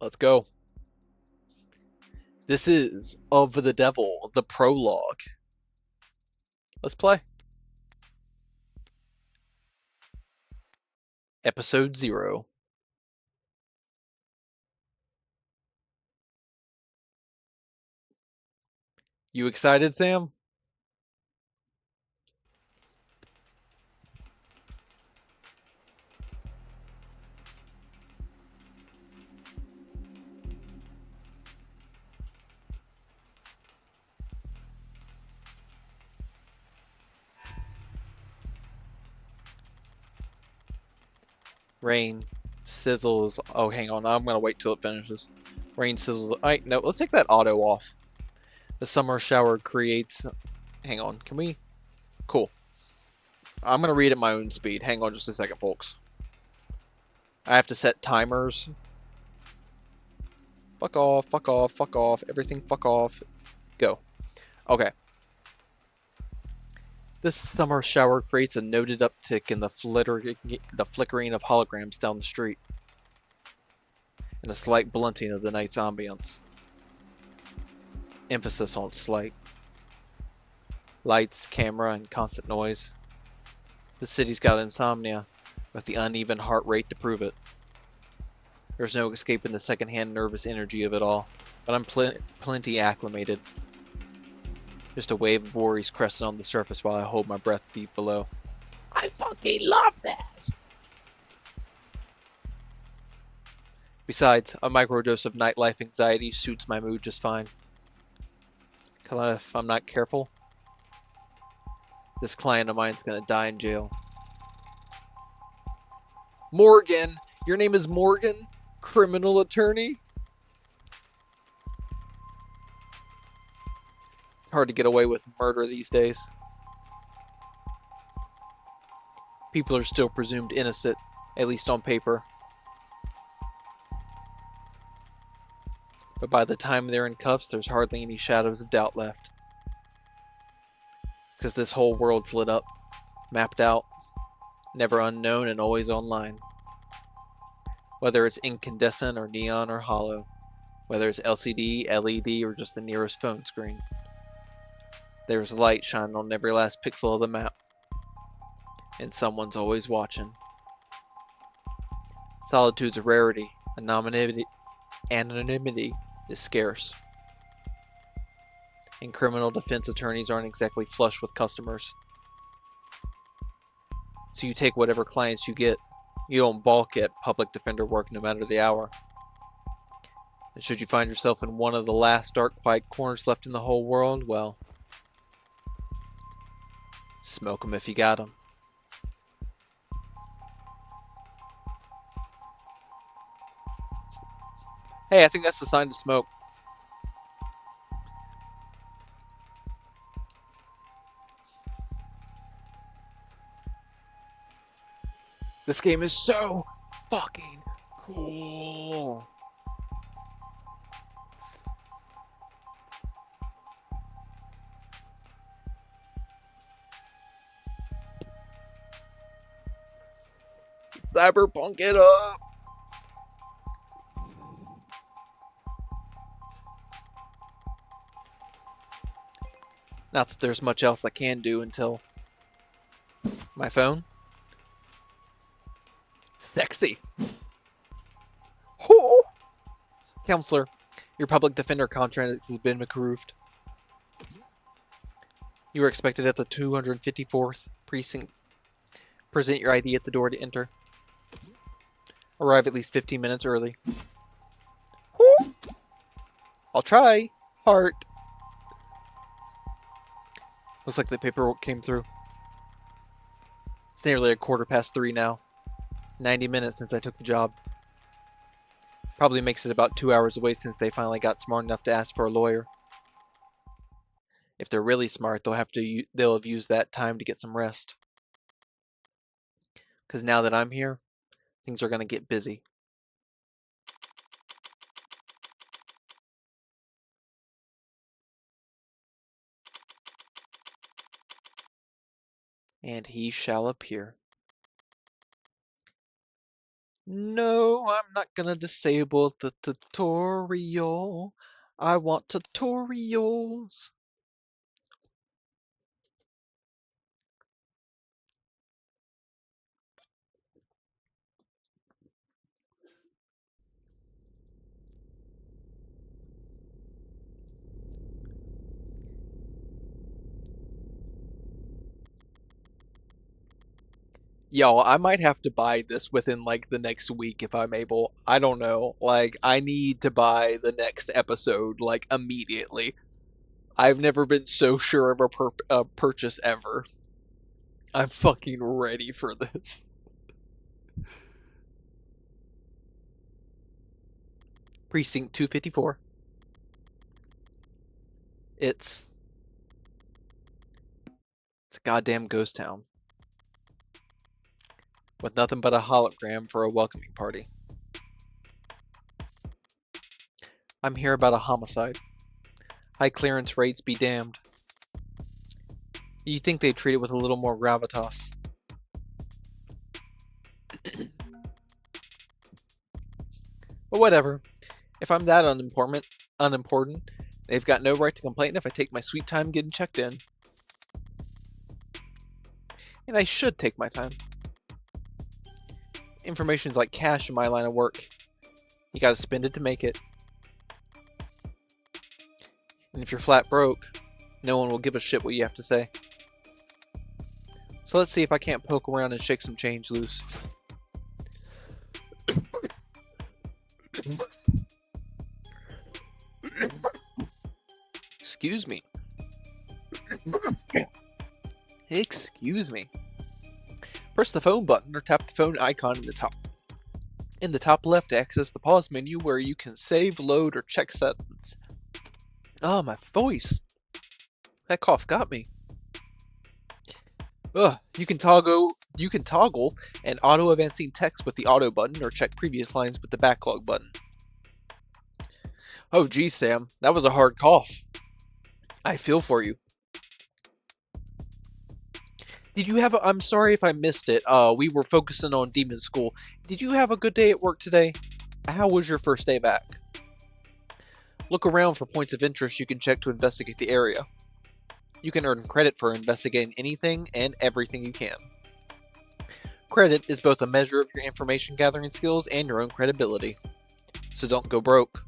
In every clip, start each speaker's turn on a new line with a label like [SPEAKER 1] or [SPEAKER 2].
[SPEAKER 1] Let's go. This is Of the Devil, the prologue. Let's play. Episode 0. You excited, Sam? Rain sizzles. Oh, hang on. I'm going to wait till it finishes. Rain sizzles. Alright, no, let's take that auto off. The summer shower creates. Hang on. Can we? Cool. I'm going to read at my own speed. Hang on just a second, folks. I have to set timers. Fuck off, fuck off, fuck off. Everything fuck off. Go. Okay. This summer shower creates a noted uptick in the flickering of holograms down the street, and a slight blunting of the night's ambience. Emphasis on slight. Lights, camera, and constant noise. The city's got insomnia, with the uneven heart rate to prove it. There's no escaping the secondhand nervous energy of it all, but I'm plenty acclimated. Just a wave of worries cresting on the surface while I hold my breath deep below. I fucking love this! Besides, a microdose of nightlife anxiety suits my mood just fine. Cause if I'm not careful, this client of mine's gonna die in jail. Morgan! Your name is Morgan? Criminal attorney? Hard to get away with murder these days. People are still presumed innocent, at least on paper. But by the time they're in cuffs, there's hardly any shadows of doubt left. Because this whole world's lit up, mapped out, never unknown and always online. Whether it's incandescent or neon or hollow, whether it's LCD, LED, or just the nearest phone screen. There's light shining on every last pixel of the map. And someone's always watching. Solitude's a rarity. Anonymity is scarce. And criminal defense attorneys aren't exactly flush with customers. So you take whatever clients you get. You don't balk at public defender work no matter the hour. And should you find yourself in one of the last dark quiet corners left in the whole world, well, smoke 'em if you got 'em. Hey, I think that's the sign to smoke. This game is so fucking cool. Cyberpunk it up. Not that there's much else I can do until my phone. Sexy. Oh. Counselor, your public defender contract has been approved. You are expected at the 254th precinct. Present your ID at the door to enter. Arrive at least 15 minutes early. Woo! I'll try. Heart. Looks like the paperwork came through. It's nearly 3:15 now. 90 minutes since I took the job. Probably makes it about 2 hours away since they finally got smart enough to ask for a lawyer. If they're really smart, they'll have used that time to get some rest. Because now that I'm here, things are going to get busy. And he shall appear. No, I'm not gonna disable the tutorial. I want tutorials. Yo, I might have to buy this within like the next week if I'm able. I don't know. Like, I need to buy the next episode like immediately. I've never been so sure of a purchase ever. I'm fucking ready for this. Precinct 254. It's it's a goddamn ghost town with nothing but a hologram for a welcoming party. I'm here about a homicide. High clearance rates be damned. You think they'd treat it with a little more gravitas. But whatever. If I'm that unimportant, they've got no right to complain if I take my sweet time getting checked in. And I should take my time. Information's like cash in my line of work. You gotta spend it to make it. And if you're flat broke, no one will give a shit what you have to say. So let's see if I can't poke around and shake some change loose. Excuse me. Excuse me. Press the phone button or tap the phone icon in the top. In the top left to access the pause menu where you can save, load, or check settings. Oh, my voice. That cough got me. Ugh, you can toggle an auto-advancing text with the auto button or check previous lines with the backlog button. Oh geez, Sam, that was a hard cough. I feel for you. Did you have I'm sorry if I missed it. We were focusing on Demon School. Did you have a good day at work today? How was your first day back? Look around for points of interest you can check to investigate the area. You can earn credit for investigating anything and everything you can. Credit is both a measure of your information gathering skills and your own credibility. So don't go broke.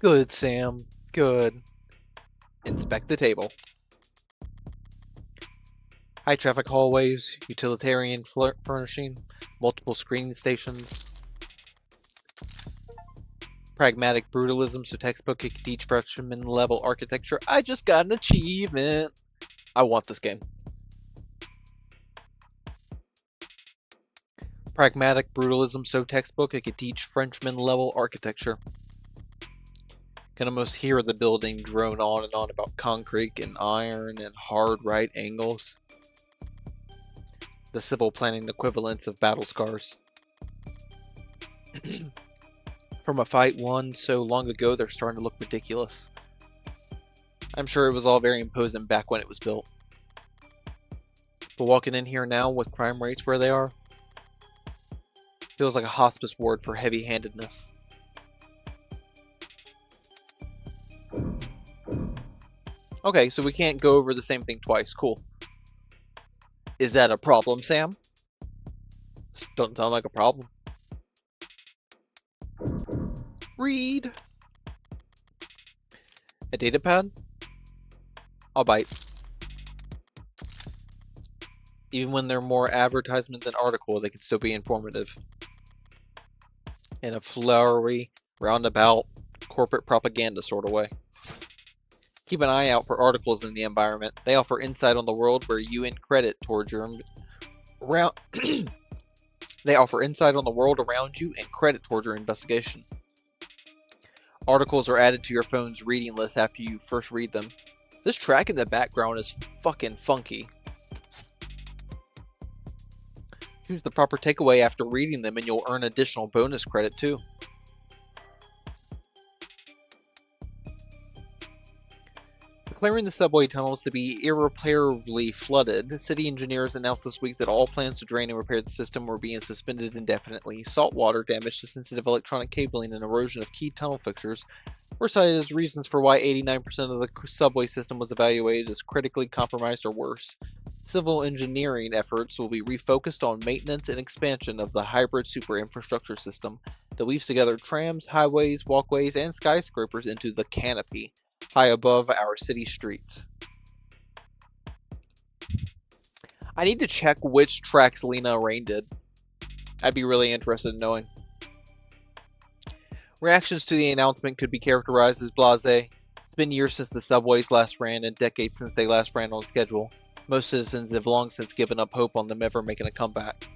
[SPEAKER 1] Good, Sam. Good. Inspect the table. High traffic hallways, utilitarian furnishing, multiple screening stations. Pragmatic brutalism, so textbook it can teach freshman level architecture. I just got an achievement. I want this game. Pragmatic brutalism, so textbook it could teach Frenchman level architecture. Can almost hear the building drone on and on about concrete and iron and hard right angles. The civil planning equivalents of battle scars. From a fight won so long ago, they're starting to look ridiculous. I'm sure it was all very imposing back when it was built. But walking in here now with crime rates where they are, feels like a hospice ward for heavy-handedness. Okay, so we can't go over the same thing twice. Cool. Is that a problem, Sam? This doesn't sound like a problem. Read. A data pad? I'll bite. Even when they're more advertisement than article, they can still be informative. In a flowery, roundabout, corporate propaganda sort of way. Keep an eye out for articles in the environment. They offer insight on the world where you earn credit towards your They offer insight on the world around you and credit towards your investigation. Articles are added to your phone's reading list after you first read them. This track in the background is fucking funky. Choose the proper takeaway after reading them and you'll earn additional bonus credit too. Declaring the subway tunnels to be irreparably flooded, city engineers announced this week that all plans to drain and repair the system were being suspended indefinitely. Saltwater damage to sensitive electronic cabling and erosion of key tunnel fixtures were cited as reasons for why 89% of the subway system was evaluated as critically compromised or worse. Civil engineering efforts will be refocused on maintenance and expansion of the hybrid super infrastructure system that weaves together trams, highways, walkways, and skyscrapers into the canopy high above our city streets. I need to check which tracks Lena Rain did. I'd be really interested in knowing. Reactions to the announcement could be characterized as blasé. It's been years since the subways last ran and decades since they last ran on schedule. Most citizens have long since given up hope on them ever making a comeback.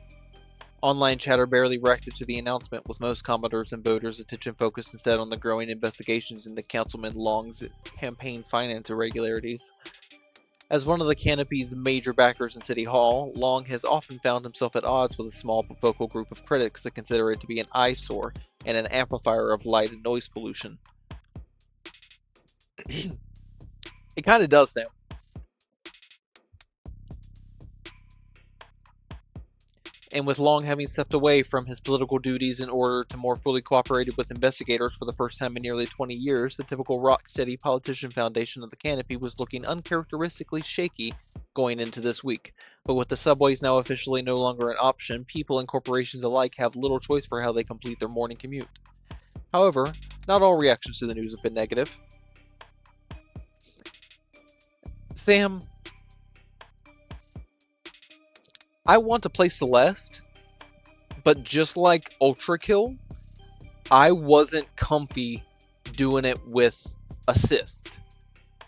[SPEAKER 1] Online chatter barely reacted to the announcement, with most commenters and voters' attention focused instead on the growing investigations into Councilman Long's campaign finance irregularities. As one of the canopy's major backers in City Hall, Long has often found himself at odds with a small but vocal group of critics that consider it to be an eyesore and an amplifier of light and noise pollution. It kind of does, Sam. And with Long having stepped away from his political duties in order to more fully cooperate with investigators for the first time in nearly 20 years, the typical rock-steady politician foundation of the canopy was looking uncharacteristically shaky going into this week. But with the subways now officially no longer an option, people and corporations alike have little choice for how they complete their morning commute. However, not all reactions to the news have been negative. Sam, I want to play Celeste, but just like Ultra Kill, I wasn't comfy doing it with assist.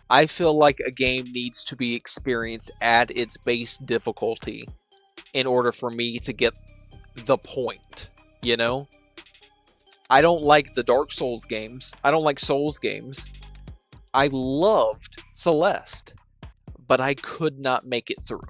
[SPEAKER 1] I feel like a game needs to be experienced at its base difficulty in order for me to get the point, you know? I don't like the Dark Souls games. I don't like Souls games. I loved Celeste, but I could not make it through.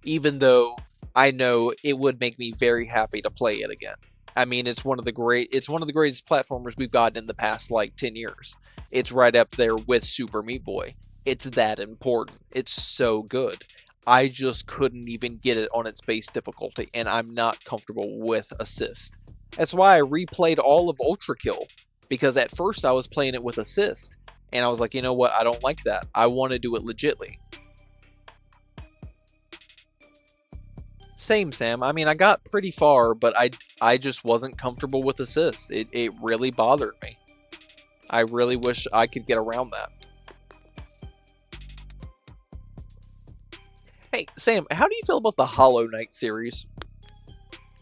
[SPEAKER 1] Even though I know it would make me very happy to play it again. I mean, it's one of the greatest platformers we've gotten in the past like 10 years. It's right up there with Super Meat Boy. It's that important. It's so good. I just couldn't even get it on its base difficulty, and I'm not comfortable with assist. That's why I replayed all of Ultra Kill, because at first I was playing it with assist, and I was like, you know what, I don't like that. I want to do it legitly. Same, Sam. I mean, I got pretty far, but I just wasn't comfortable with assist. It really bothered me. I really wish I could get around that. Hey, Sam, how do you feel about the Hollow Knight series?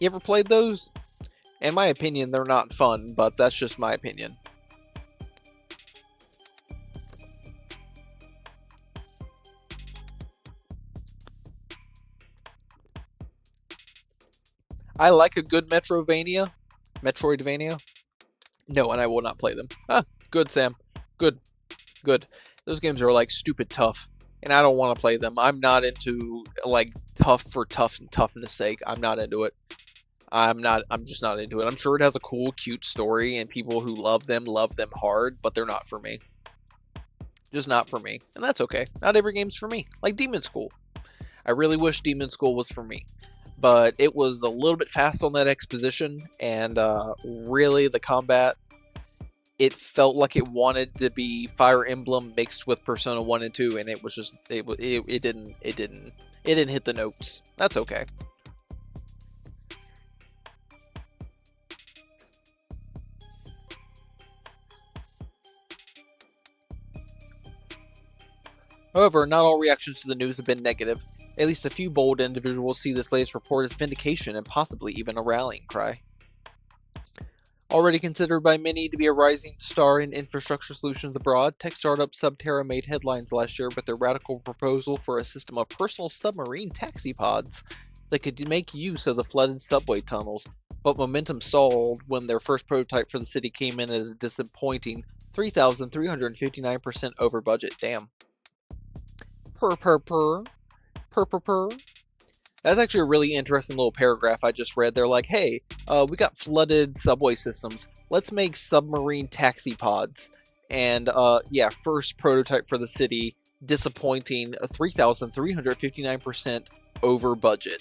[SPEAKER 1] You ever played those? In my opinion, they're not fun, but that's just my opinion. I like a good Metroidvania. No, and I will not play them. Ah, good, Sam. Good. Good. Those games are like stupid tough, and I don't want to play them. I'm not into like tough for tough and toughness sake. I'm not into it. I'm just not into it. I'm sure it has a cool, cute story, and people who love them hard, but they're not for me. Just not for me. And that's okay. Not every game's for me. Like Demon School. I really wish Demon School was for me. But it was a little bit fast on that exposition, and really the combat, it felt like it wanted to be Fire Emblem mixed with Persona 1 and 2, and it was just it didn't hit the notes. That's okay. However, not all reactions to the news have been negative. At least a few bold individuals see this latest report as vindication and possibly even a rallying cry. Already considered by many to be a rising star in infrastructure solutions abroad, tech startup Subterra made headlines last year with their radical proposal for a system of personal submarine taxi pods that could make use of the flooded subway tunnels, but momentum stalled when their first prototype for the city came in at a disappointing 3,359% over budget. Damn. Purr. That's actually a really interesting little paragraph I just read. They're like, hey, we got flooded subway systems. Let's make submarine taxi pods. And yeah, first prototype for the city, disappointing, 3,359% over budget.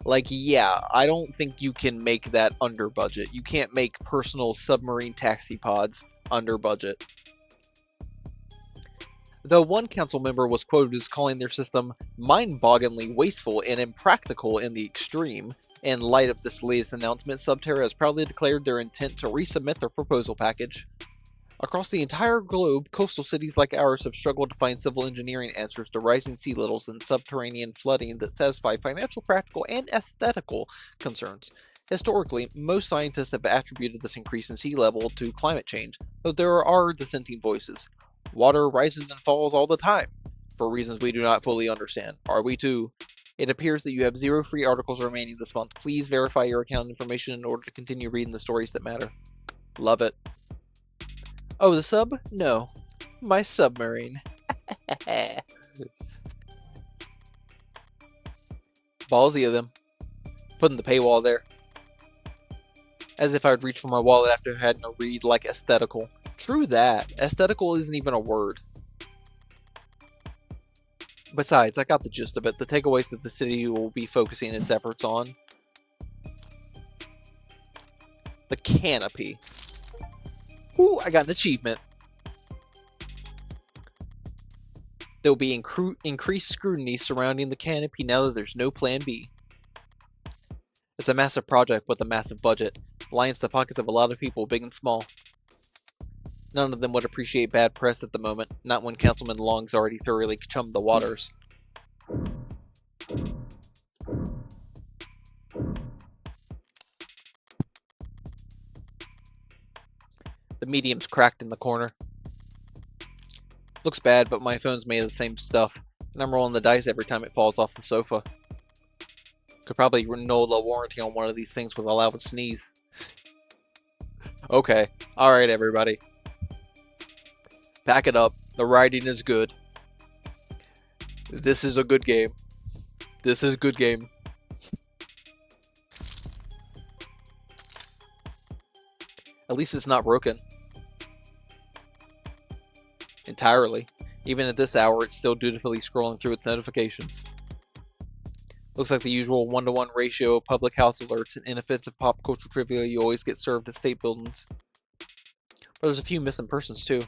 [SPEAKER 1] Like, yeah, I don't think you can make that under budget. You can't make personal submarine taxi pods under budget. Though one council member was quoted as calling their system mind-bogglingly wasteful and impractical in the extreme, in light of this latest announcement, Subterra has proudly declared their intent to resubmit their proposal package. Across the entire globe, coastal cities like ours have struggled to find civil engineering answers to rising sea levels and subterranean flooding that satisfy financial, practical, and aesthetical concerns. Historically, most scientists have attributed this increase in sea level to climate change, though there are dissenting voices. Water rises and falls all the time, for reasons we do not fully understand. Are we too? It appears that you have 0 free articles remaining this month. Please verify your account information in order to continue reading the stories that matter. Love it. Oh, the sub? No. My submarine. Ballsy of them. Putting the paywall there. As if I would reach for my wallet after having to read like aesthetical. True that. Aesthetical isn't even a word. Besides, I got the gist of it. The takeaways that the city will be focusing its efforts on. The canopy. Ooh, I got an achievement. There will be increased scrutiny surrounding the canopy now that there's no plan B. It's a massive project with a massive budget. Lines the pockets of a lot of people, big and small. None of them would appreciate bad press at the moment, not when Councilman Long's already thoroughly chummed the waters. The medium's cracked in the corner. Looks bad, but my phone's made of the same stuff, and I'm rolling the dice every time it falls off the sofa. Could probably null the warranty on one of these things with a loud sneeze. Okay, alright everybody. Pack it up. The writing is good. This is a good game. This is a good game. At least it's not broken. Entirely. Even at this hour, it's still dutifully scrolling through its notifications. Looks like the usual 1-to-1 ratio of public health alerts and inoffensive pop culture trivia you always get served at state buildings. But there's a few missing persons too.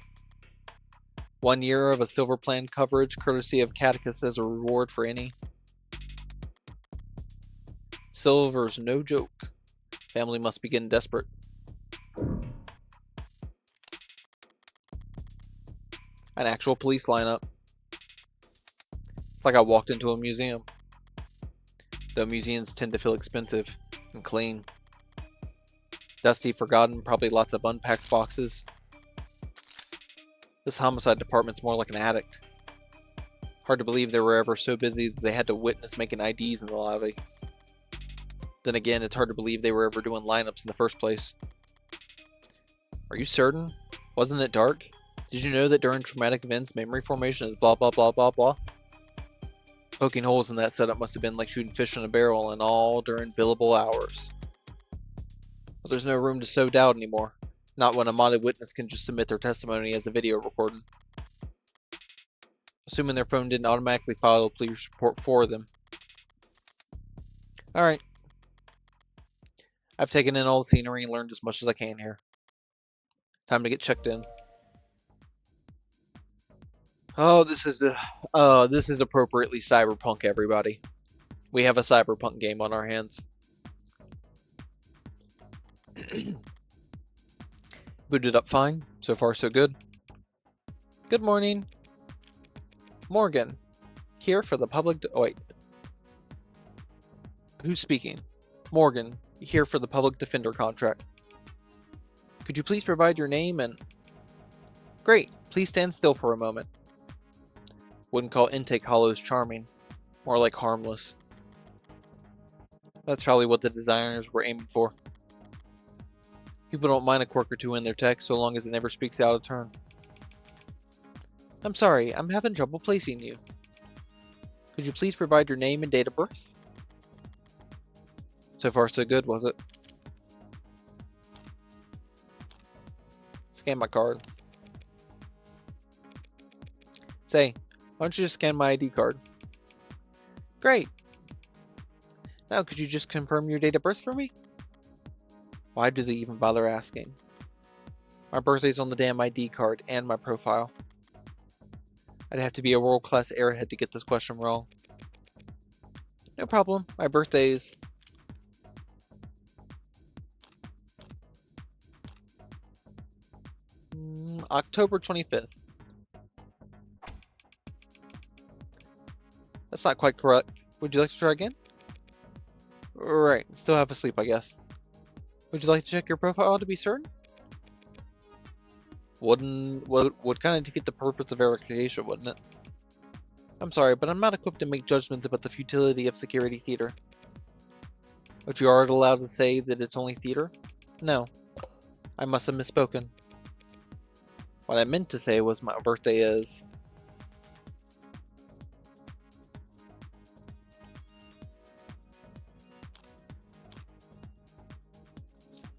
[SPEAKER 1] 1 year of a silver plan coverage, courtesy of Catechus as a reward for any. Silver's no joke. Family must be getting desperate. An actual police lineup. It's like I walked into a museum. Though museums tend to feel expensive and clean. Dusty, forgotten, probably lots of unpacked boxes. This homicide department's more like an addict. Hard to believe they were ever so busy that they had to witness making IDs in the lobby. Then again, it's hard to believe they were ever doing lineups in the first place. Are you certain? Wasn't it dark? Did you know that during traumatic events, memory formation is blah blah blah blah blah? Poking holes in that setup must have been like shooting fish in a barrel, and all during billable hours. But there's no room to sow doubt anymore. Not when a modded witness can just submit their testimony as a video recording. Assuming their phone didn't automatically file a police report for them. Alright. I've taken in all the scenery and learned as much as I can here. Time to get checked in. Oh, this is appropriately Cyberpunk, everybody. We have a Cyberpunk game on our hands. Booted up fine. So far, so good. Good morning. Morgan. Here for the public... wait. Who's speaking? Morgan. Here for the public defender contract. Could you please provide your name and... Great. Please stand still for a moment. Wouldn't call intake hollows charming. More like harmless. That's probably what the designers were aiming for. People don't mind a quirk or two in their text so long as it never speaks out of turn. I'm sorry, I'm having trouble placing you. Could you please provide your name and date of birth? So far so good, was it? Scan my card. Say, why don't you just scan my ID card? Great! Now could you just confirm your date of birth for me? Why do they even bother asking? My birthday's on the damn ID card and my profile. I'd have to be a world-class airhead to get this question wrong. No problem, my birthday's... October 25th. That's not quite correct. Would you like to try again? Right, still half asleep, I guess. Would you like to check your profile to be certain? Would kind of defeat the purpose of verification, wouldn't it? I'm sorry, but I'm not equipped to make judgments about the futility of security theater. But you aren't allowed to say that it's only theater? No. I must have misspoken. What I meant to say was my birthday is...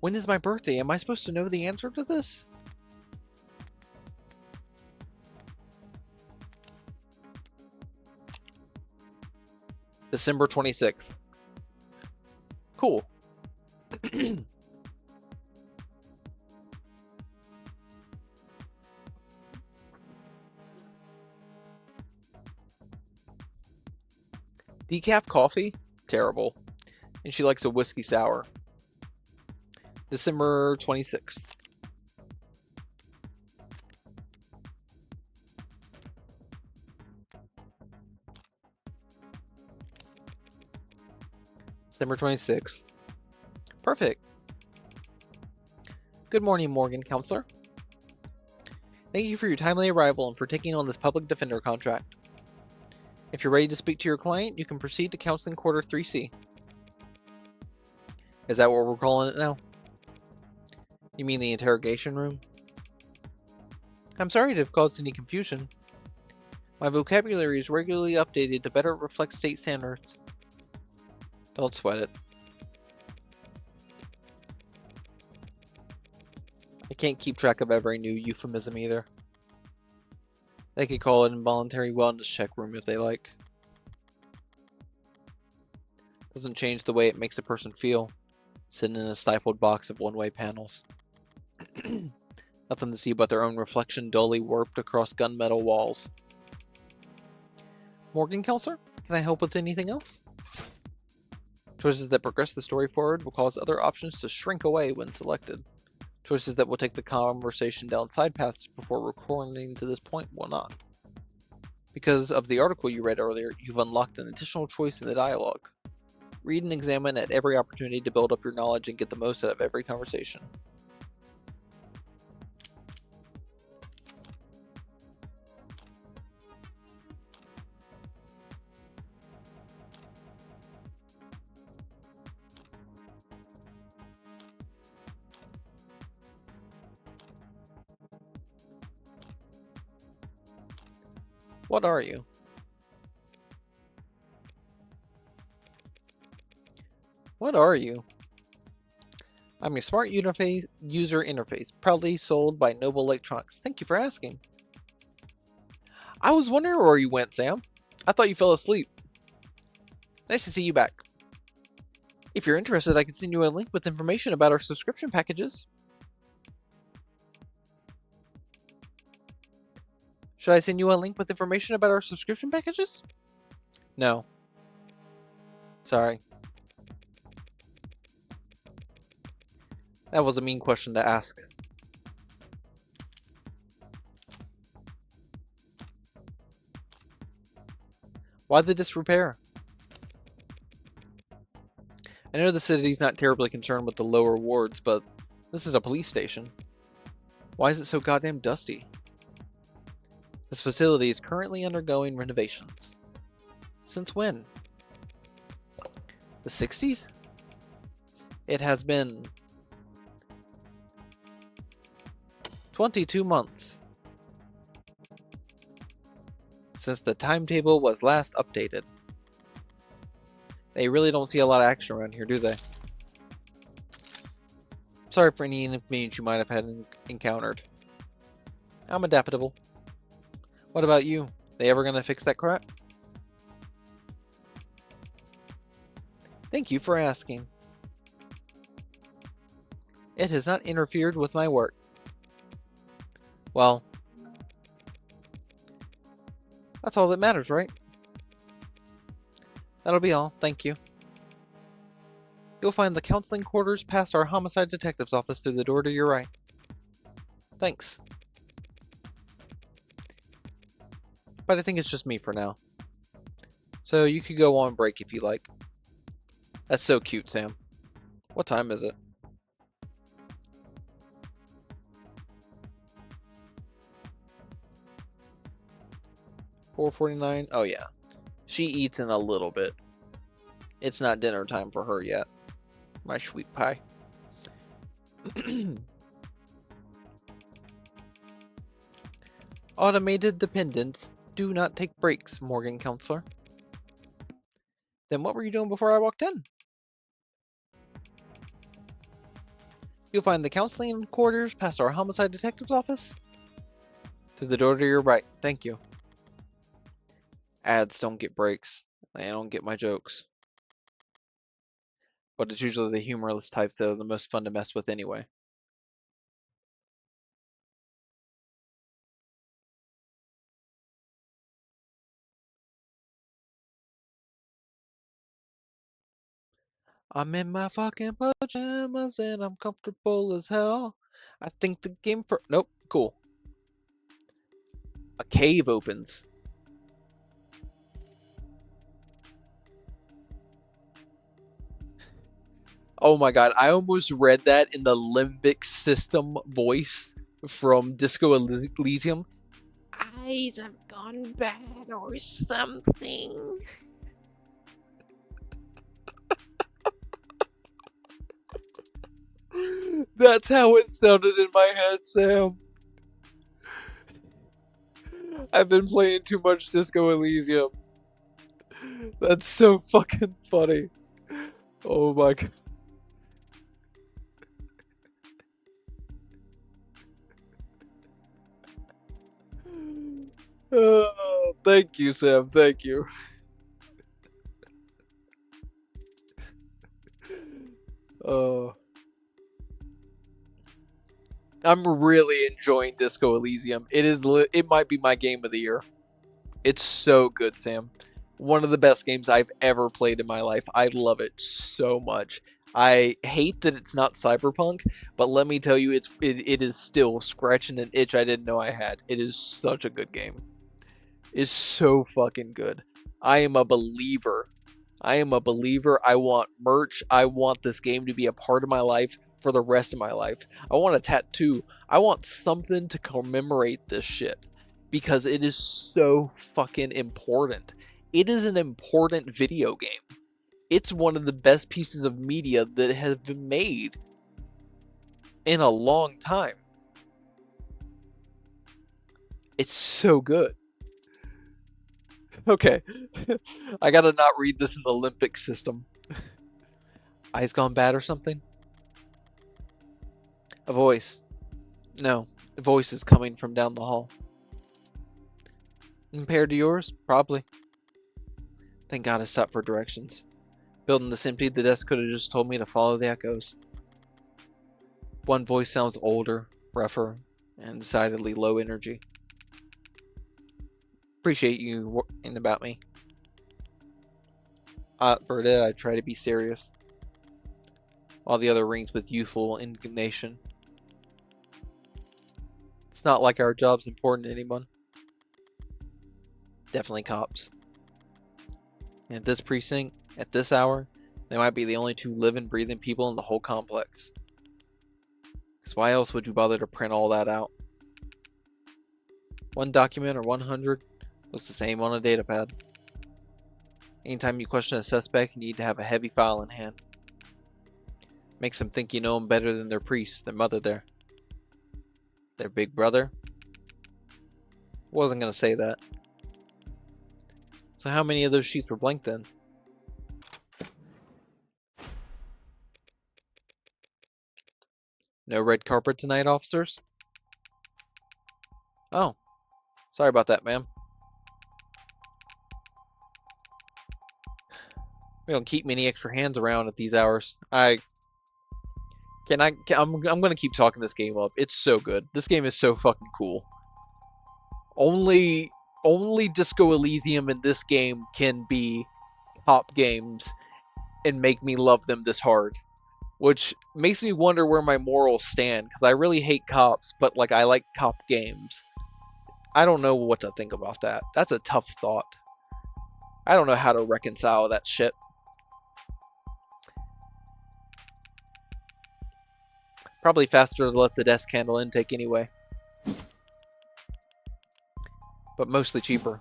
[SPEAKER 1] When is my birthday? Am I supposed to know the answer to this? December 26th. Cool. Decaf coffee? Terrible. And she likes a whiskey sour. December 26th. December 26th. Perfect. Good morning, Morgan, counselor. Thank you for your timely arrival and for taking on this public defender contract. If you're ready to speak to your client, you can proceed to counseling quarter 3C. Is that what we're calling it now? You mean the interrogation room? I'm sorry to have caused any confusion. My vocabulary is regularly updated to better reflect state standards. Don't sweat it. I can't keep track of every new euphemism either. They could call it involuntary wellness check room if they like. Doesn't change the way it makes a person feel, sitting in a stifled box of one-way panels. Nothing to see but their own reflection dully warped across gunmetal walls. Morgan, counselor? Can I help with anything else? Choices that progress the story forward will cause other options to shrink away when selected. Choices that will take the conversation down side paths before recording to this point will not. Because of the article you read earlier, you've unlocked an additional choice in the dialogue. Read and examine at every opportunity to build up your knowledge and get the most out of every conversation. What are you? What are you? I'm your smart user interface, proudly sold by Noble Electronics. Thank you for asking. I was wondering where you went, Sam. I thought you fell asleep. Nice to see you back. If you're interested, I can send you a link with information about our subscription packages. Should I send you a link with information about our subscription packages? No. Sorry. That was a mean question to ask. Why the disrepair? I know the city's not terribly concerned with the lower wards, but this is a police station. Why is it so goddamn dusty? This facility is currently undergoing renovations. Since when? The 60s? It has been 22 months since the timetable was last updated. They really don't see a lot of action around here, do they? Sorry for any inconvenience you might have had encountered. I'm adaptable. What about you? They ever gonna fix that crap? Thank you for asking. It has not interfered with my work. Well, that's all that matters, right? That'll be all, thank you. You'll find the counseling quarters past our homicide detective's office through the door to your right. Thanks. But I think it's just me for now. So you could go on break if you like. That's so cute, Sam. What time is it? $4:49. Oh yeah. She eats in a little bit. It's not dinner time for her yet. My sweet pie. Automated dependents do not take breaks, Morgan counselor. Then what were you doing before I walked in? You'll find the counseling quarters past our homicide detective's office. To the door to your right. Thank you. Ads don't get breaks. They don't get my jokes. But it's usually the humorless types that are the most fun to mess with anyway. I'm in my fucking pajamas and I'm comfortable as hell. I think the game for... Nope. Cool. A cave opens. Oh my god, I almost read that in the limbic system voice from Disco Elysium. Eyes have gone bad or something. That's how it sounded in my head, Sam. I've been playing too much Disco Elysium. That's so fucking funny. Oh my god. Oh, thank you, Sam. Thank you. Oh. I'm really enjoying Disco Elysium. It might be my game of the year. It's so good, Sam. One of the best games I've ever played in my life. I love it so much. I hate that it's not Cyberpunk, but let me tell you, it is still scratching an itch I didn't know I had. It is such a good game. It's so fucking good. I am a believer. I am a believer. I want merch. I want this game to be a part of my life for the rest of my life. I want a tattoo. I want something to commemorate this shit because it is so fucking important. It is an important video game. It's one of the best pieces of media that has been made in a long time. It's so good. Okay. I gotta not read this in the limbic system. Eyes gone bad or something? A voice. No, a voice is coming from down the hall. Compared to yours? Probably. Thank God I stopped for directions. Building this empty, the desk could have just told me to follow the echoes. One voice sounds older, rougher, and decidedly low energy. Appreciate you worrying about me. For that, I try to be serious. While the other rings with youthful indignation. It's not like our job's important to anyone. Definitely cops. And at this precinct, at this hour, they might be the only two living, breathing people in the whole complex. Because why else would you bother to print all that out? One document or 100 looks the same on a datapad. Anytime you question a suspect, you need to have a heavy file in hand. Makes them think you know them better than their priest, their mother there. Their big brother? Wasn't gonna say that. So how many of those sheets were blank then? No red carpet tonight, officers? Oh, sorry about that, ma'am. We don't keep many extra hands around at these hours. I'm gonna keep talking this game up. It's so good. This game is so fucking cool. Only Disco Elysium in this game can be top games and make me love them this hard. Which makes me wonder where my morals stand, because I really hate cops, but like I like cop games. I don't know what to think about that. That's a tough thought. I don't know how to reconcile that shit. Probably faster to let the desk handle intake anyway. But mostly cheaper.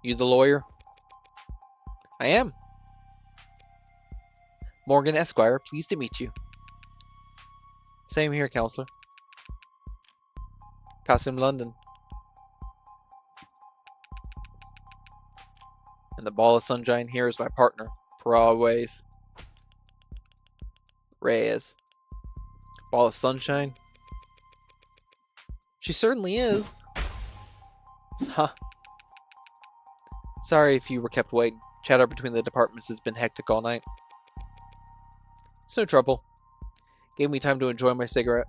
[SPEAKER 1] You the lawyer? I am. Morgan Esquire, pleased to meet you. Same here, counselor. Kasim London. And the ball of sunshine here is my partner, for always. Reyes. Ball of sunshine? She certainly is. Huh. Sorry if you were kept waiting. Chatter between the departments has been hectic all night. It's no trouble. Gave me time to enjoy my cigarette.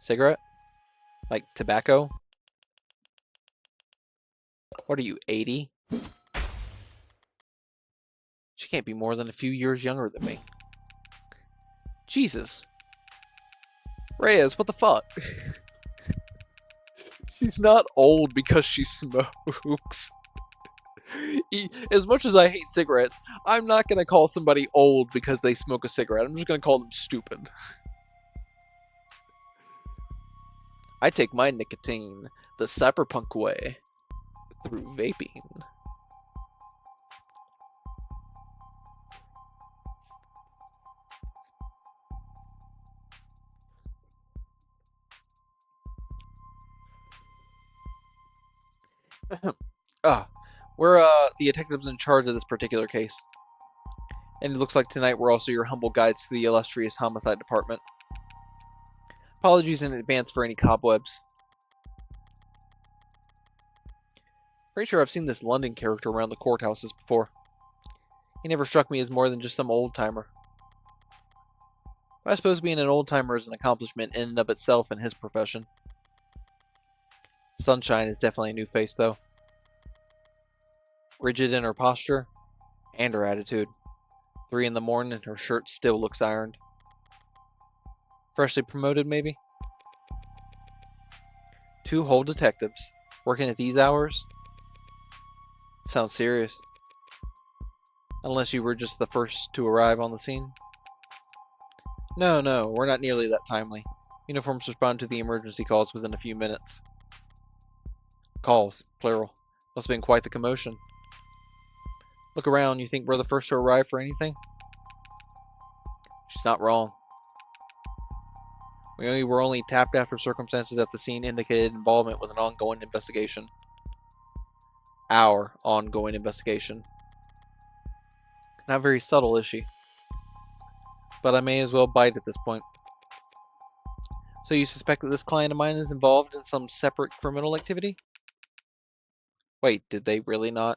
[SPEAKER 1] Cigarette? Like tobacco? What are you, 80? She can't be more than a few years younger than me. Jesus. Reyes, what the fuck? She's not old because she smokes. As much as I hate cigarettes, I'm not going to call somebody old because they smoke a cigarette. I'm just going to call them stupid. I take my nicotine the cyberpunk way, through vaping. We're the detectives in charge of this particular case. And it looks like tonight we're also your humble guides to the illustrious homicide department. Apologies in advance for any cobwebs. Pretty sure I've seen this London character around the courthouses before. He never struck me as more than just some old-timer. But I suppose being an old-timer is an accomplishment in and of itself in his profession. Sunshine is definitely a new face, though. Rigid in her posture and her attitude. 3 in the morning and her shirt still looks ironed. Freshly promoted, maybe? 2 whole detectives working at these hours? Sounds serious. Unless you were just the first to arrive on the scene. No, we're not nearly that timely. Uniforms respond to the emergency calls within a few minutes. Calls, plural. Must have been quite the commotion. Look around, you think we're the first to arrive for anything? She's not wrong. We were only tapped after circumstances at the scene indicated involvement with an ongoing investigation. Our ongoing investigation. Not very subtle, is she? But I may as well bite at this point. So you suspect that this client of mine is involved in some separate criminal activity? Wait, did they really not?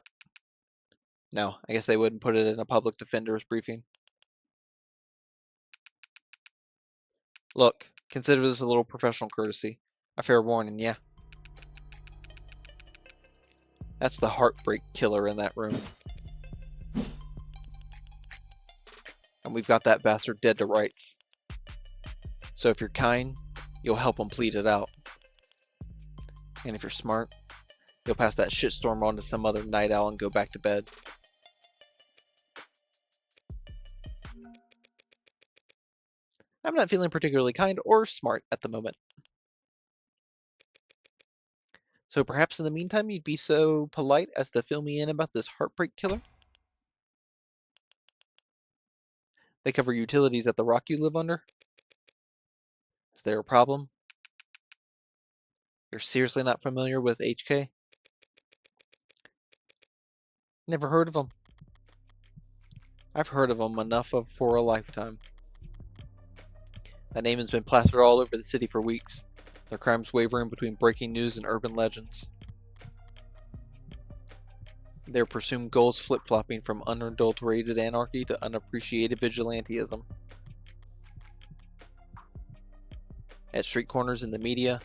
[SPEAKER 1] No, I guess they wouldn't put it in a public defender's briefing. Look, consider this a little professional courtesy. A fair warning, yeah. That's the heartbreak killer in that room. And we've got that bastard dead to rights. So if you're kind, you'll help him plead it out. And if you're smart, you'll pass that shitstorm on to some other night owl and go back to bed. I'm not feeling particularly kind or smart at the moment. So perhaps in the meantime you'd be so polite as to fill me in about this heartbreak killer? They cover utilities at the rock you live under? Is there a problem? You're seriously not familiar with HK? Never heard of them. I've heard of them enough of for a lifetime. That name has been plastered all over the city for weeks, their crimes wavering between breaking news and urban legends. Their presumed goals flip-flopping from unadulterated anarchy to unappreciated vigilantism. At street corners in the media,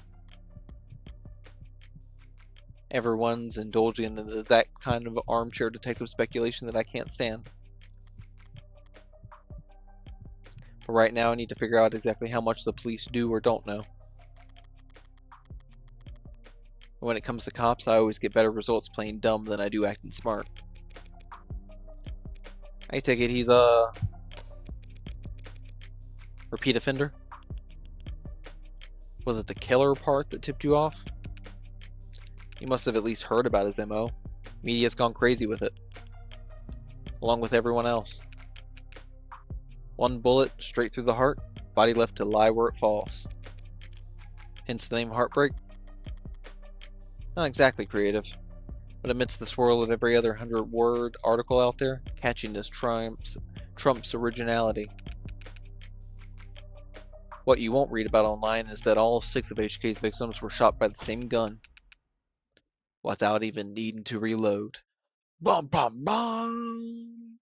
[SPEAKER 1] everyone's indulging in that kind of armchair detective speculation that I can't stand. But right now I need to figure out exactly how much the police do or don't know. When it comes to cops, I always get better results playing dumb than I do acting smart. I take it he's a repeat offender? Was it the killer part that tipped you off? You must have at least heard about his MO. Media's gone crazy with it, along with everyone else. One bullet straight through the heart, body left to lie where it falls. Hence the name Heartbreak. Not exactly creative, but amidst the swirl of every other 100-word article out there, catchiness trumps originality. What you won't read about online is that all 6 of HK's victims were shot by the same gun, without even needing to reload. Bum bum bum!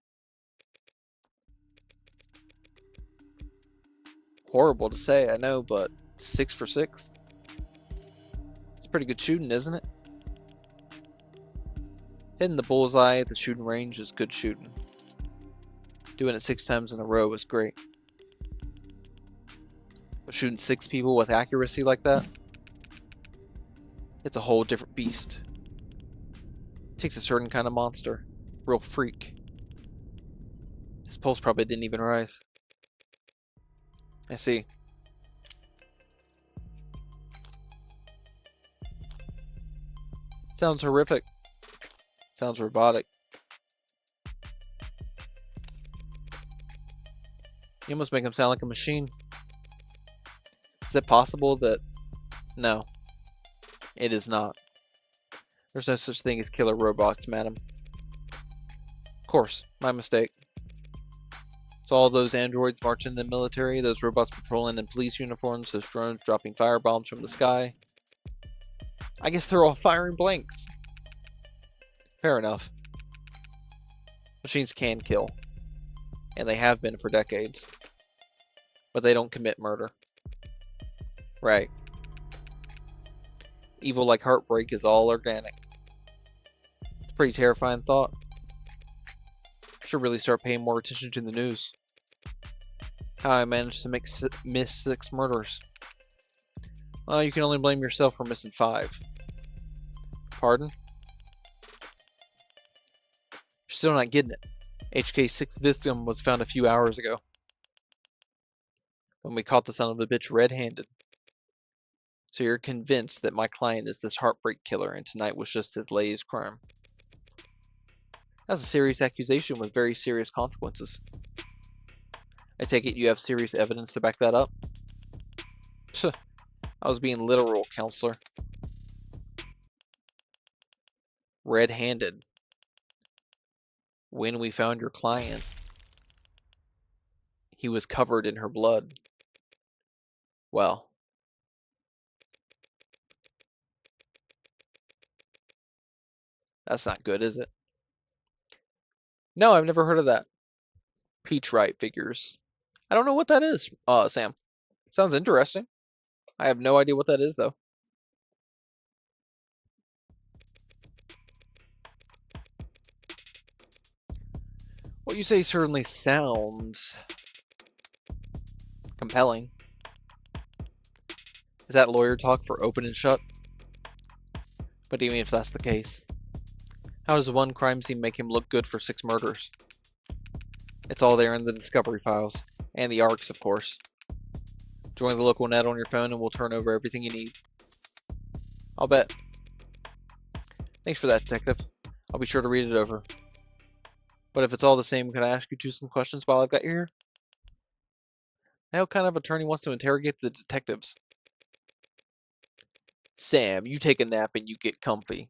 [SPEAKER 1] Horrible to say, I know, but 6 for 6? It's pretty good shooting, isn't it? Hitting the bullseye at the shooting range is good shooting. Doing it 6 times in a row is great. But shooting 6 people with accuracy like that, it's a whole different beast. It takes a certain kind of monster. Real freak. His pulse probably didn't even rise. I see. Sounds horrific. Sounds robotic. You almost make him sound like a machine. Is it possible that... No. It is not. There's no such thing as killer robots, madam. Of course, my mistake. It's all those androids marching in the military, those robots patrolling in police uniforms, those drones dropping firebombs from the sky. I guess they're all firing blanks. Fair enough. Machines can kill. And they have been for decades. But they don't commit murder. Right. Evil like Heartbreak is all organic. It's a pretty terrifying thought. Should really start paying more attention to the news. How I managed to miss 6 murders. Well, you can only blame yourself for missing 5. Pardon? You're still not getting it. HK's 6th victim was found a few hours ago. When we caught the son of a bitch red-handed. So you're convinced that my client is this Heartbreak killer and tonight was just his latest crime. That's a serious accusation with very serious consequences. I take it you have serious evidence to back that up? I was being literal, counselor. Red-handed. When we found your client, he was covered in her blood. Well, that's not good, is it? No, I've never heard of that. Peach Right figures. I don't know what that is, Sam. Sounds interesting. I have no idea what that is, though. What you say certainly sounds compelling. Is that lawyer talk for open and shut? What do you mean if that's the case? How does one crime scene make him look good for 6 murders? It's all there in the discovery files. And the ARCs, of course. Join the local net on your phone and we'll turn over everything you need. I'll bet. Thanks for that, detective. I'll be sure to read it over. But if it's all the same, can I ask you some questions while I've got you here? What kind of attorney wants to interrogate the detectives? Sam, you take a nap and you get comfy.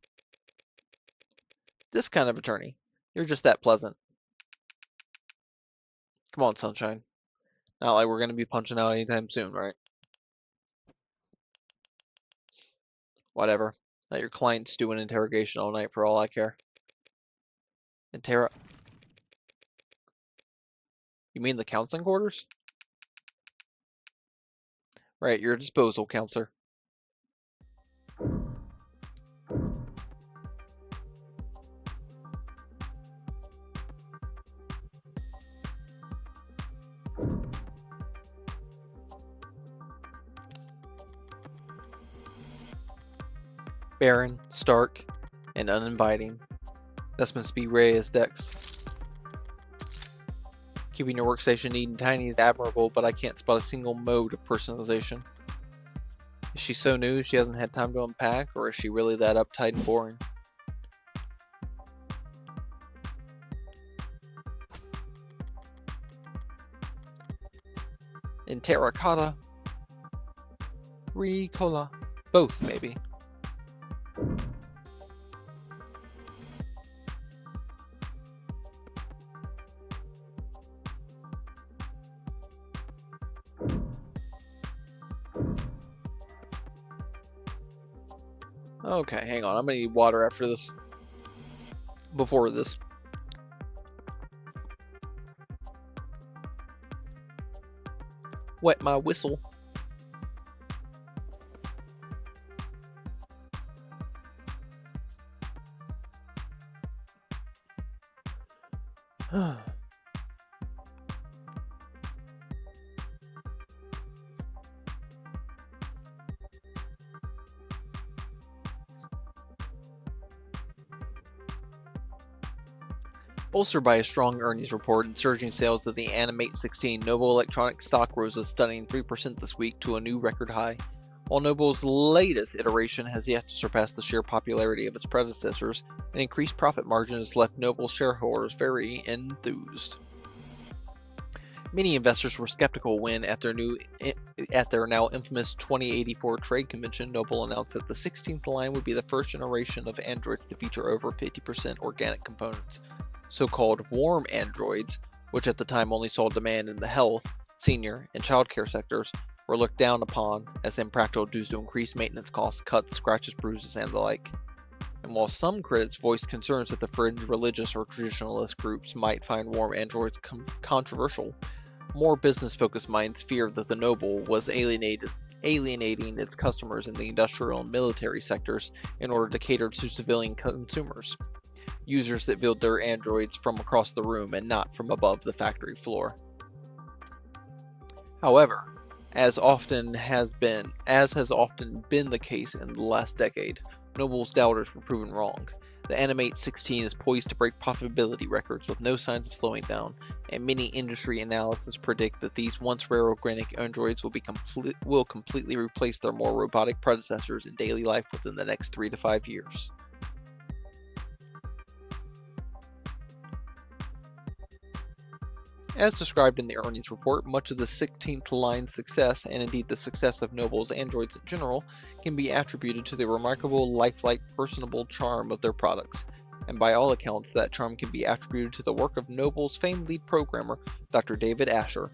[SPEAKER 1] This kind of attorney. You're just that pleasant. Come on, sunshine. Not like we're gonna be punching out anytime soon, right? Whatever. Let your clients do an interrogation all night for all I care. And Tara... You mean the counseling quarters? Right, your disposal counselor. Barren, stark, and uninviting. This must be Reyes Dex. Keeping your workstation neat and tiny is admirable, but I can't spot a single mode of personalization. Is she so new she hasn't had time to unpack, or is she really that uptight and boring? In terracotta, Ricola, both maybe. Okay, hang on. I'm gonna need water after this. Before this. Wet my whistle. Bolstered by a strong earnings report and surging sales of the Animate 16, Noble Electronics stock rose a stunning 3% this week to a new record high. While Noble's latest iteration has yet to surpass the sheer popularity of its predecessors, an increased profit margin has left Noble shareholders very enthused. Many investors were skeptical when, at their now infamous 2084 trade convention, Noble announced that the 16th line would be the first generation of androids to feature over 50% organic components. So-called warm androids, which at the time only saw demand in the health, senior, and childcare sectors, were looked down upon as impractical due to increased maintenance costs, cuts, scratches, bruises, and the like. And while some critics voiced concerns that the fringe religious or traditionalist groups might find warm androids controversial, more business-focused minds feared that the Noble was alienating its customers in the industrial and military sectors in order to cater to civilian consumers. Users that build their androids from across the room and not from above the factory floor. However, as has often been the case in the last decade, Noble's doubters were proven wrong. The Animate 16 is poised to break profitability records with no signs of slowing down, and many industry analysts predict that these once rare organic androids will completely replace their more robotic predecessors in daily life within the next 3 to 5 years. As described in the earnings report, much of the 16th line's success, and indeed the success of Noble's androids in general, can be attributed to the remarkable, lifelike, personable charm of their products. And by all accounts, that charm can be attributed to the work of Noble's famed lead programmer, Dr. David Asher.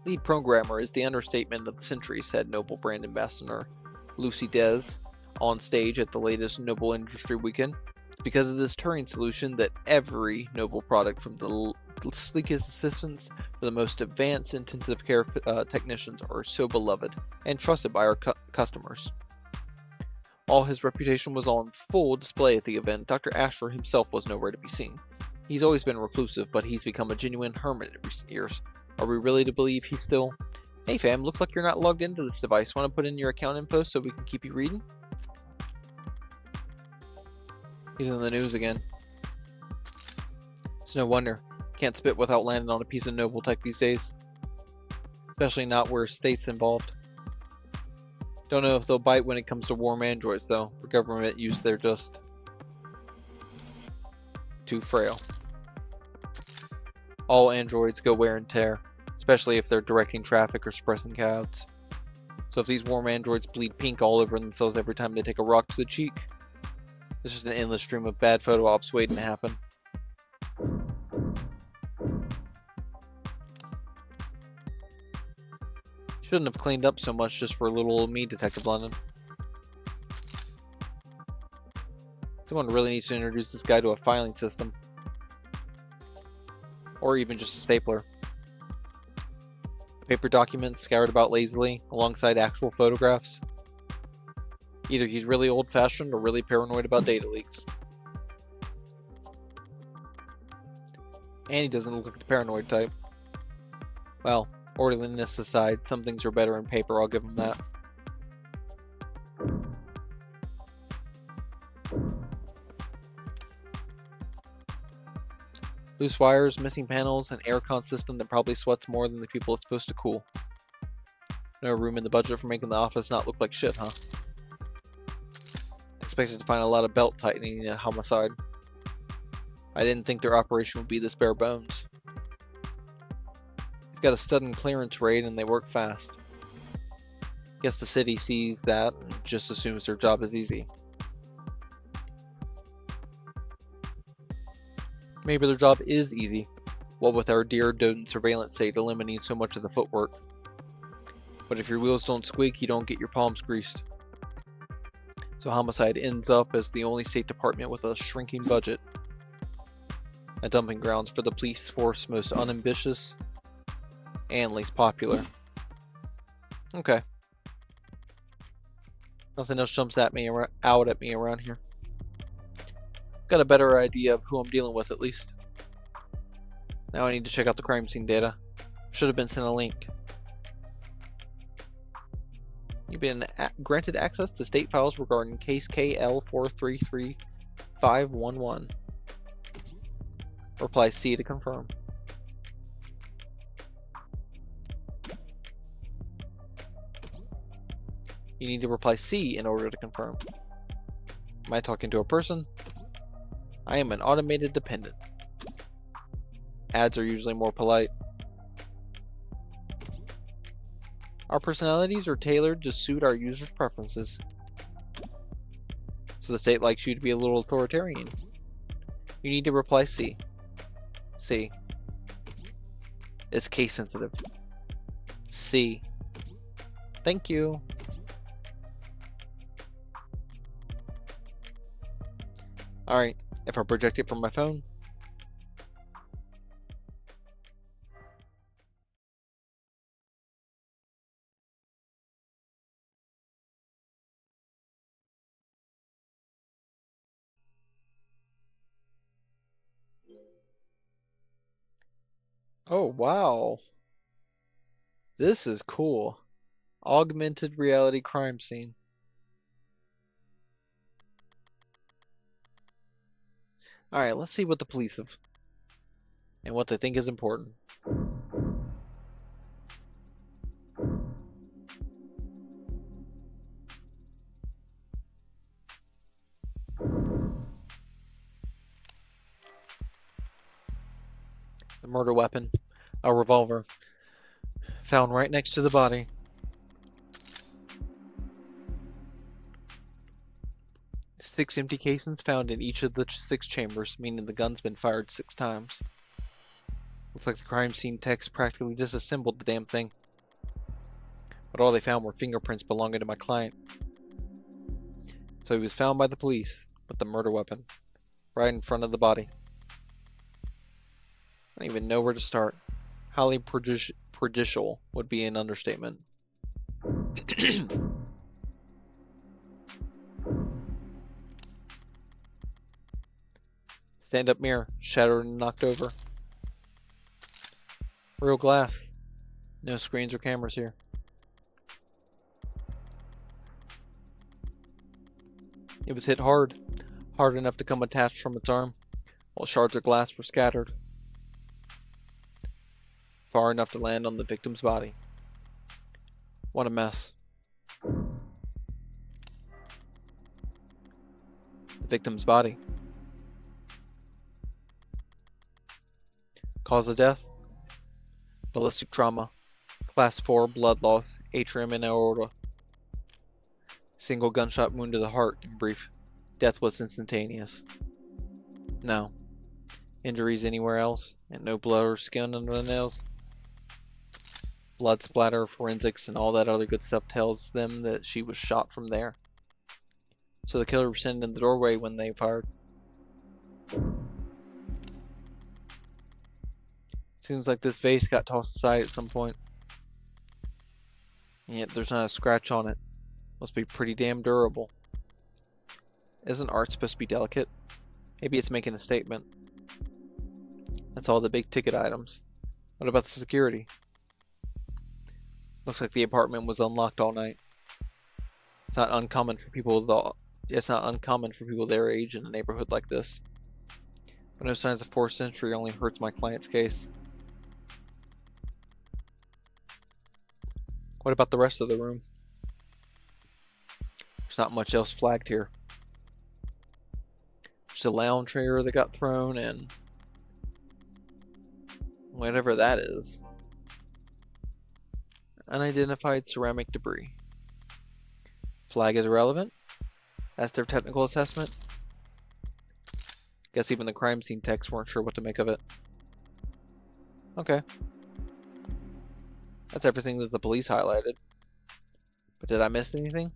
[SPEAKER 1] Lead programmer is the understatement of the century, said Noble brand ambassador Lucy Dez on stage at the latest Noble Industry Weekend. Because of this Turing solution that every Noble product, from the sleekest assistants to the most advanced intensive care technicians, are so beloved and trusted by our customers. While his reputation was on full display at the event, Dr. Asher himself was nowhere to be seen. He's always been reclusive, but he's become a genuine hermit in recent years. Are we really to believe he's still... Hey fam, looks like you're not logged into this device. Want to put in your account info so we can keep you reading? He's in the news again. It's no wonder. Can't spit without landing on a piece of Noble tech these days. Especially not where state's involved. Don't know if they'll bite when it comes to warm androids though. For government use, they're just too frail. All androids go wear and tear, especially if they're directing traffic or suppressing crowds. So if these warm androids bleed pink all over themselves every time they take a rock to the cheek, it's just an endless stream of bad photo ops waiting to happen. Shouldn't have cleaned up so much just for little old me, Detective London. Someone really needs to introduce this guy to a filing system. Or even just a stapler. Paper documents scattered about lazily, alongside actual photographs. Either he's really old-fashioned or really paranoid about data leaks. And he doesn't look like the paranoid type. Well, orderliness aside, some things are better in paper, I'll give him that. Loose wires, missing panels, an aircon system that probably sweats more than the people it's supposed to cool. No room in the budget for making the office not look like shit, huh? Expected to find a lot of belt tightening at homicide. I didn't think their operation would be this bare bones. They've got a sudden clearance raid and they work fast. Guess the city sees that and just assumes their job is easy. Maybe their job is easy, what with our dear Doden surveillance state eliminating so much of the footwork. But if your wheels don't squeak, you don't get your palms greased. So homicide ends up as the only state department with a shrinking budget. A dumping grounds for the police force most unambitious and least popular. Okay. Nothing else jumps out at me around here. Got a better idea of who I'm dealing with at least. Now I need to check out the crime scene data. Should have been sent a link. You've been granted access to state files regarding case KL433511. Reply C to confirm. You need to reply C in order to confirm. Am I talking to a person? I am an automated dependent. Ads are usually more polite. Our personalities are tailored to suit our users' preferences. So the state likes you to be a little authoritarian. You need to reply C. C. It's case sensitive. C. Thank you. Alright, if I project it from my phone. Oh, wow. This is cool. Augmented reality crime scene. Alright, let's see what the police have. And what they think is important. The murder weapon. A revolver. Found right next to the body. Six empty casings found in each of the 6 chambers, meaning the gun's been fired 6 times. Looks like the crime scene techs practically disassembled the damn thing. But all they found were fingerprints belonging to my client. So he was found by the police with the murder weapon right in front of the body. I don't even know where to start. Highly prejudicial would be an understatement. Stand-up mirror, shattered and knocked over. Real glass. No screens or cameras here. It was hit hard. Hard enough to come attached from its arm, while shards of glass were scattered. Far enough to land on the victim's body. What a mess. The victim's body. Cause of death? Ballistic trauma. Class 4 blood loss, atrium and aorta. Single gunshot wound to the heart, in brief. Death was instantaneous. No. Injuries anywhere else, and no blood or skin under the nails. blood splatter, forensics, and all that other good stuff tells them that she was shot from there. So the killer was standing in the doorway when they fired. Seems like this vase got tossed aside at some point. And yet there's not a scratch on it. Must be pretty damn durable. Isn't art supposed to be delicate? Maybe it's making a statement. That's all the big ticket items. What about the security? Looks like the apartment was unlocked all night. It's not uncommon for people their age in a neighborhood like this. But no signs of forced entry only hurts my client's case. What about the rest of the room? There's not much else flagged here. Just a lounge chair that got thrown and whatever that is. Unidentified ceramic debris. Flag is irrelevant. That's their technical assessment. Guess even the crime scene techs weren't sure what to make of it. Okay. That's everything that the police highlighted. But did I miss anything?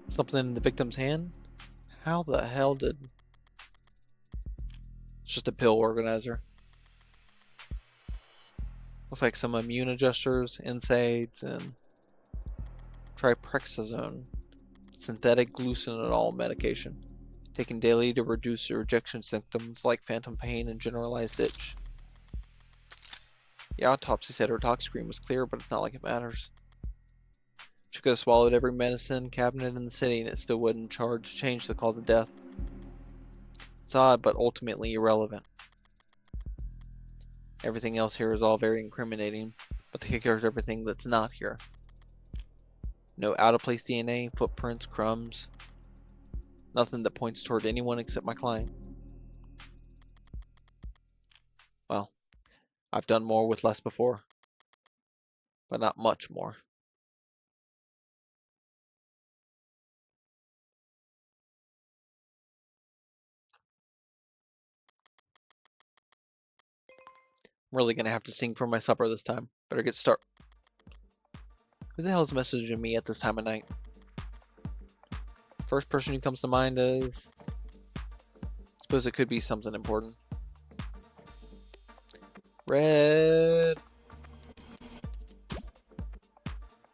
[SPEAKER 1] Something in the victim's hand? How the hell did... It's just a pill organizer. Looks like some immune adjusters, NSAIDs, and triprexazone. Synthetic glucosinol medication. Taken daily to reduce rejection symptoms like phantom pain and generalized itch. The autopsy said her tox screen was clear, but it's not like it matters. She could have swallowed every medicine cabinet in the city and it still wouldn't change the cause of death. It's odd, but ultimately irrelevant. Everything else here is all very incriminating, but the kicker is everything that's not here. No out-of-place DNA, footprints, crumbs. Nothing that points toward anyone except my client. Well, I've done more with less before, but not much more. I'm really gonna have to sing for my supper this time. Better get started. Who the hell is messaging me at this time of night? First person who comes to mind is... Suppose it could be something important. Red.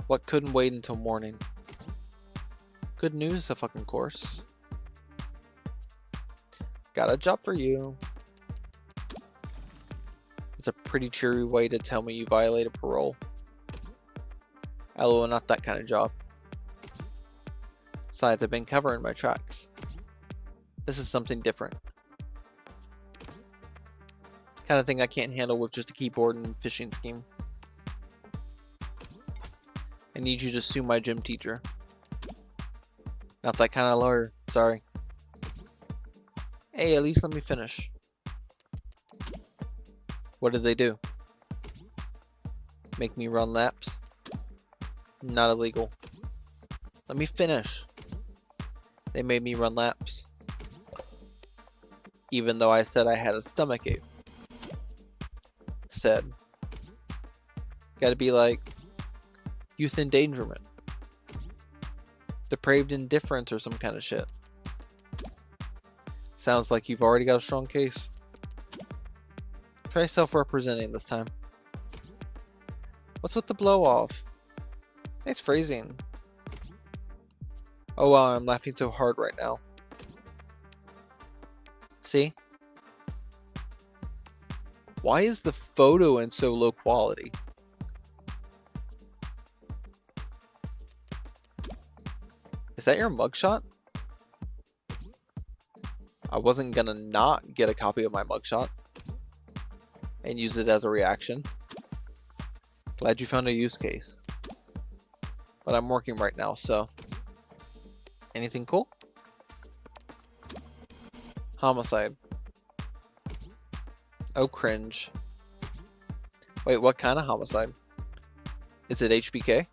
[SPEAKER 1] What couldn't wait until morning? Good news, a fucking course. Got a job for you. It's a pretty cheery way to tell me you violated parole. LOL, not that kind of job. Besides, I've been covering my tracks. This is something different. Kind of thing I can't handle with just a keyboard and phishing scheme. I need you to sue my gym teacher. Not that kind of lawyer, sorry. Hey, at least let me finish. What did they do? Make me run laps? Not illegal. Let me finish. They made me run laps. Even though I said I had a stomach ache. Said. Gotta be like youth endangerment. Depraved indifference or some kind of shit. Sounds like you've already got a strong case. Try self-representing this time. What's with the blow-off? Nice phrasing. Oh wow, I'm laughing so hard right now. See? Why is the photo in so low quality? Is that your mugshot? I wasn't gonna not get a copy of my mugshot and use it as a reaction. Glad you found a use case. But I'm working right now, so Anything cool? Homicide. Oh, cringe. Wait, what kind of homicide? Is it HBK?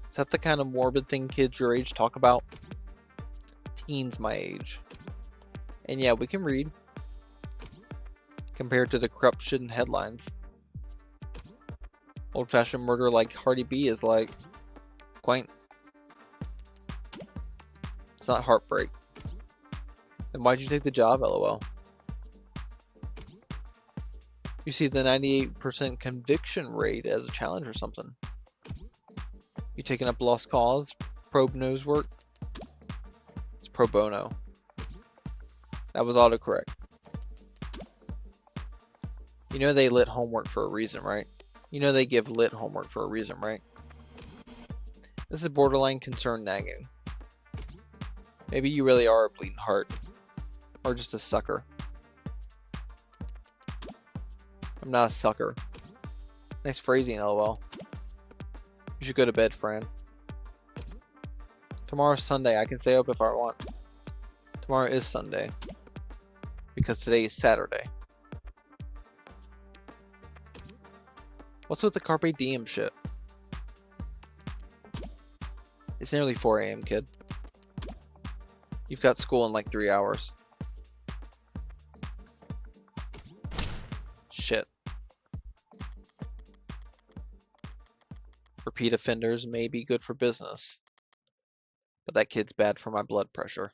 [SPEAKER 1] Is that the kind of morbid thing kids your age talk about? Teens my age. And yeah, we can read. Compared to the corrupt shit in headlines. Old-fashioned murder like Cardi B is like quaint. It's not heartbreak. Then why'd you take the job, lol? You see the 98% conviction rate as a challenge or something. You taking up lost cause? Probe nose work? It's pro bono. That was autocorrect. You know they lit homework for a reason, right? You know they give lit homework for a reason, right? This is borderline concern nagging. Maybe you really are a bleeding heart. Or just a sucker. I'm not a sucker. Nice phrasing, lol. You should go to bed, Fran. Tomorrow's Sunday. I can stay up if I want. Tomorrow is Sunday. Because today is Saturday. What's with the Carpe Diem shit? It's nearly 4 a.m., kid. You've got school in like 3 hours. Shit. Repeat offenders may be good for business. But that kid's bad for my blood pressure.